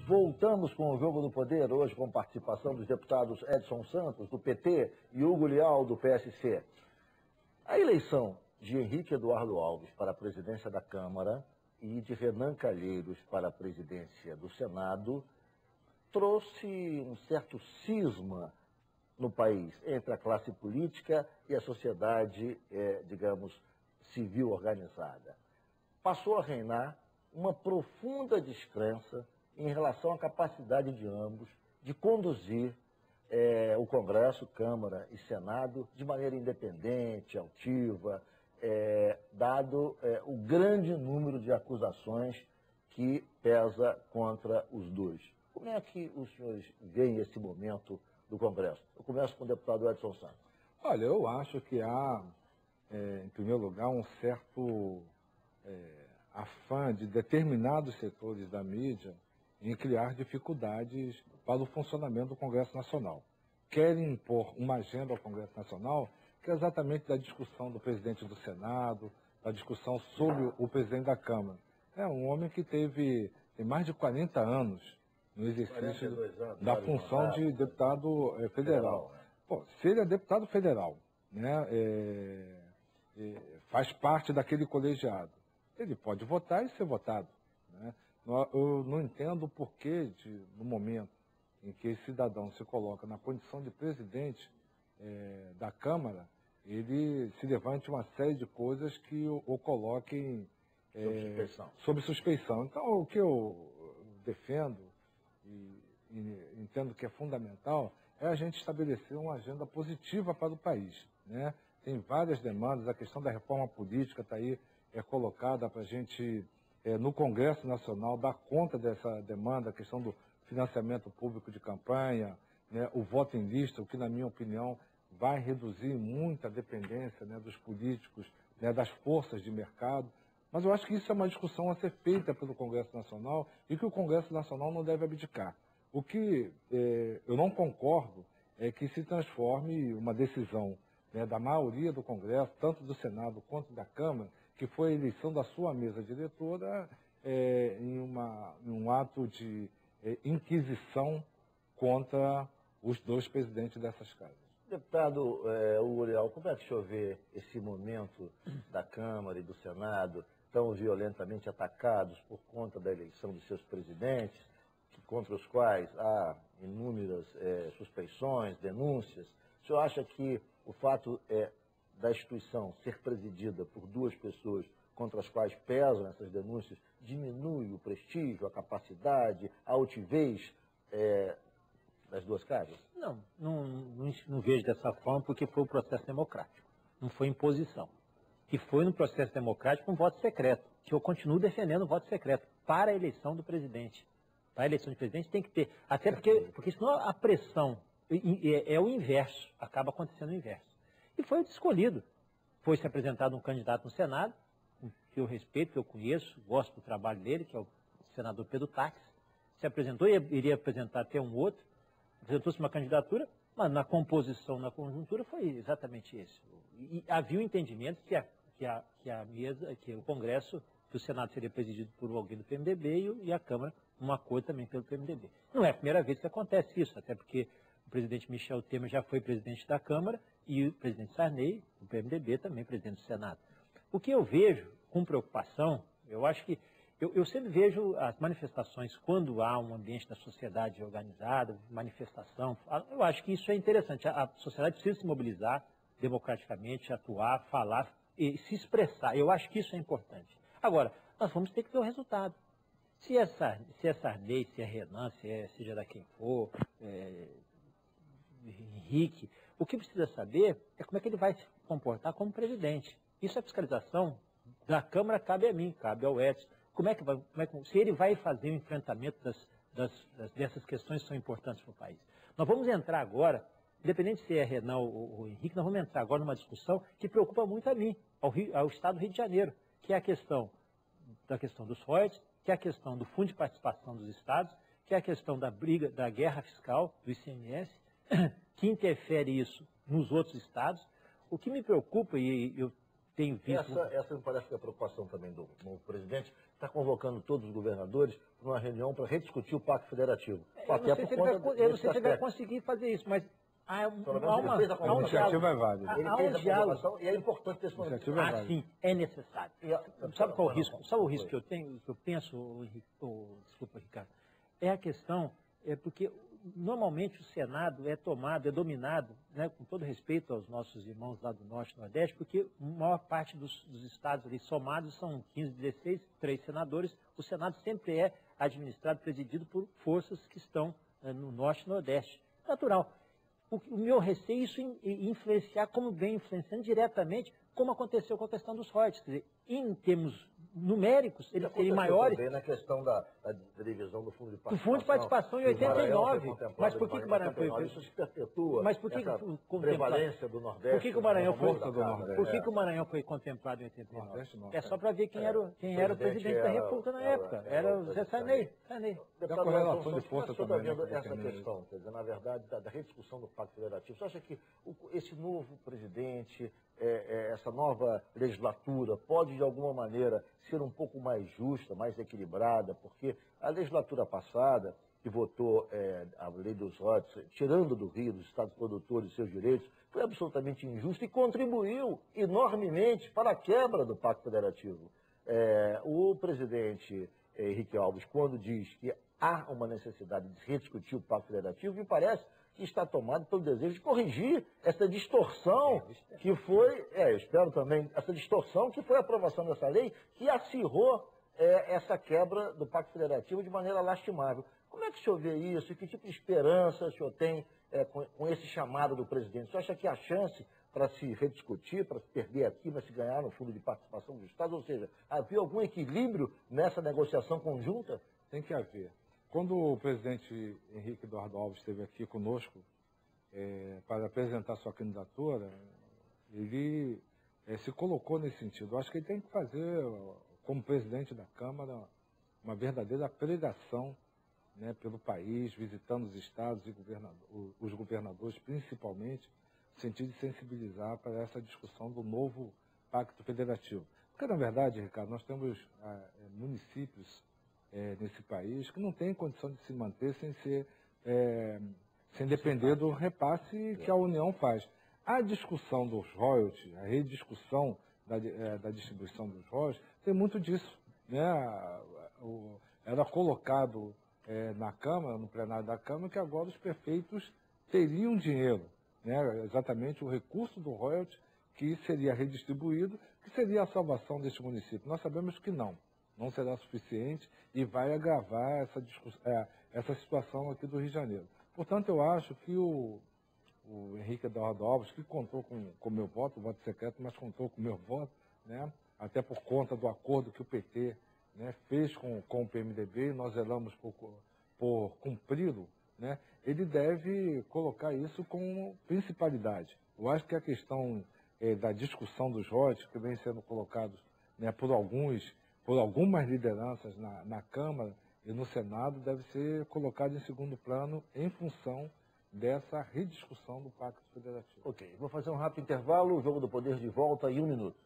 Voltamos com o Jogo do Poder, hoje com participação dos deputados Edson Santos, do PT, e Hugo Leal, do PSC. A eleição de Henrique Eduardo Alves para a presidência da Câmara e de Renan Calheiros para a presidência do Senado trouxe um certo cisma no país entre a classe política e a sociedade, digamos, civil organizada. Passou a reinar uma profunda descrença em relação à capacidade de ambos de conduzir o Congresso, Câmara e Senado de maneira independente, altiva, dado o grande número de acusações que pesa contra os dois. Como é que os senhores veem esse momento do Congresso? Eu começo com o deputado Edson Santos. Olha, eu acho que há, em primeiro lugar, um certo afã de determinados setores da mídia em criar dificuldades para o funcionamento do Congresso Nacional. Querem impor uma agenda ao Congresso Nacional que é exatamente da discussão do presidente do Senado, da discussão sobre o presidente da Câmara. É um homem que tem mais de 40 anos no exercício da função de deputado federal. Pô, se ele é deputado federal, né, faz parte daquele colegiado, ele pode votar e ser votado, né? Eu não entendo o porquê, no momento em que esse cidadão se coloca na condição de presidente da Câmara, ele se levante uma série de coisas que o coloquem sob suspeição. Então, o que eu defendo e entendo que é fundamental é a gente estabelecer uma agenda positiva para o país, né? Tem várias demandas, a questão da reforma política está aí colocada para a gente, no Congresso Nacional, dar conta dessa demanda, a questão do financiamento público de campanha, né, o voto em lista, o que, na minha opinião, vai reduzir muito a dependência, né, dos políticos, né, das forças de mercado. Mas eu acho que isso é uma discussão a ser feita pelo Congresso Nacional e que o Congresso Nacional não deve abdicar. O que eu não concordo é que se transforme uma decisão, né, da maioria do Congresso, tanto do Senado quanto da Câmara, que foi a eleição da sua mesa diretora, em um ato de inquisição contra os dois presidentes dessas casas. Deputado Hugo Leal, como é que o senhor vê esse momento da Câmara e do Senado tão violentamente atacados por conta da eleição de seus presidentes, contra os quais há inúmeras suspeições, denúncias? O senhor acha que o fato da instituição ser presidida por duas pessoas contra as quais pesam essas denúncias diminui o prestígio, a capacidade, a altivez das duas casas? Não vejo dessa forma, porque foi um processo democrático, não foi imposição. E foi no processo democrático um voto secreto, que eu continuo defendendo o voto secreto para a eleição do presidente. Para a eleição do presidente tem que ter, até porque senão a pressão é o inverso, acaba acontecendo o inverso. E foi escolhido. Foi se apresentado um candidato no Senado, que eu respeito, que eu conheço, gosto do trabalho dele, que é o senador Pedro Táxi. Se apresentou, iria apresentar até um outro, apresentou-se uma candidatura, mas na composição, na conjuntura, foi exatamente esse. E havia um entendimento que o Congresso, que o Senado seria presidido por alguém do PMDB e a Câmara, uma coisa também pelo PMDB. Não é a primeira vez que acontece isso, até porque o presidente Michel Temer já foi presidente da Câmara e o presidente Sarney, do PMDB, também presidente do Senado. O que eu vejo com preocupação, eu acho que eu sempre vejo as manifestações, quando há um ambiente da sociedade organizada, manifestação, eu acho que isso é interessante. A sociedade precisa se mobilizar democraticamente, atuar, falar e se expressar. Eu acho que isso é importante. Agora, nós vamos ter que ver o resultado. Se é Sarney, se é Renan, seja da quem for, Henrique, o que precisa saber é como é que ele vai se comportar como presidente. Isso é fiscalização da Câmara, cabe a mim, cabe ao Edson. Se ele vai fazer o enfrentamento dessas questões que são importantes para o país. Nós vamos entrar agora, independente se é Renan ou Henrique, nós vamos entrar agora numa discussão que preocupa muito a mim, ao Estado do Rio de Janeiro, que é a questão dos royalties, que é a questão do Fundo de Participação dos Estados, que é a questão da guerra fiscal, do ICMS, que interfere isso nos outros estados. O que me preocupa, e eu tenho visto... Essa me parece que é a preocupação também do novo presidente, está convocando todos os governadores para uma reunião para rediscutir o Pacto Federativo. Eu não sei se ele vai conseguir fazer isso, mas há um iniciativa é válida. Ele fez a convocação e é importante ter esse momento. Sim, é necessário. Sabe qual é o risco? Sabe o risco que eu tenho, que eu penso, desculpa, Ricardo? É a questão, porque normalmente o Senado é dominado, né, com todo respeito aos nossos irmãos lá do Norte e Nordeste, porque a maior parte dos estados ali somados são 15, 16, 3 senadores. O Senado sempre é administrado, presidido por forças que estão no Norte e Nordeste. Natural. O meu receio é isso influenciar, como vem influenciando diretamente, como aconteceu com a questão dos royalties. Quer dizer, em termos numéricos, eles seriam maiores. Na questão da divisão do fundo de participação. Do fundo de participação em 89. Mas por que o Maranhão foi... Isso se perpetua. Mas por que prevalência do Nordeste? Por que o Maranhão foi... Nordeste. Por que o Maranhão foi contemplado em 89? É só para ver quem era o presidente da República na época. Era o Zé Sarney. Da correlação de força também. Essa questão, quer dizer, na verdade, da rediscussão do Pacto Federativo. Você acha que esse novo presidente, essa nova legislatura, pode, de alguma maneira, ser um pouco mais justa, mais equilibrada? Porque a legislatura passada, que votou a lei dos royalties, tirando do Rio, dos estados produtores, seus direitos, foi absolutamente injusta e contribuiu enormemente para a quebra do Pacto Federativo. O presidente Henrique Alves, quando diz que há uma necessidade de rediscutir o Pacto Federativo, me parece que está tomado pelo desejo de corrigir essa distorção que foi, eu espero também, essa distorção que foi a aprovação dessa lei, que acirrou essa quebra do Pacto Federativo de maneira lastimável. Como é que o senhor vê isso? E que tipo de esperança o senhor tem com esse chamado do presidente? O senhor acha que há chance para se rediscutir, para se perder aqui, mas se ganhar no fundo de participação dos Estados? Ou seja, havia algum equilíbrio nessa negociação conjunta? Tem que haver. Quando o presidente Henrique Eduardo Alves esteve aqui conosco para apresentar sua candidatura, ele se colocou nesse sentido. Eu acho que ele tem que fazer, como presidente da Câmara, uma verdadeira pregação, né, pelo país, visitando os estados e os governadores, principalmente, no sentido de sensibilizar para essa discussão do novo Pacto Federativo. Porque, na verdade, Ricardo, nós temos municípios nesse país que não têm condição de se manter sem depender do repasse que a União faz. A discussão dos royalties, a rediscussão da distribuição dos royalties, tem muito disso, né? Era colocado na Câmara, no plenário da Câmara, que agora os prefeitos teriam dinheiro, né? Exatamente o recurso do royalties que seria redistribuído, que seria a salvação deste município. Nós sabemos que não será suficiente e vai agravar essa situação aqui do Rio de Janeiro. Portanto, eu acho que o Henrique Eduardo Alves, que contou com o meu voto secreto, mas contou com o meu voto, né, até por conta do acordo que o PT, né, fez com o PMDB, nós zelamos por cumpri-lo, né, ele deve colocar isso com principalidade. Eu acho que a questão da discussão dos royalties, que vem sendo colocados, né, por algumas lideranças na Câmara e no Senado, deve ser colocado em segundo plano em função dessa rediscussão do Pacto Federativo. Ok, vou fazer um rápido intervalo, o Jogo do Poder de volta em 1 minuto.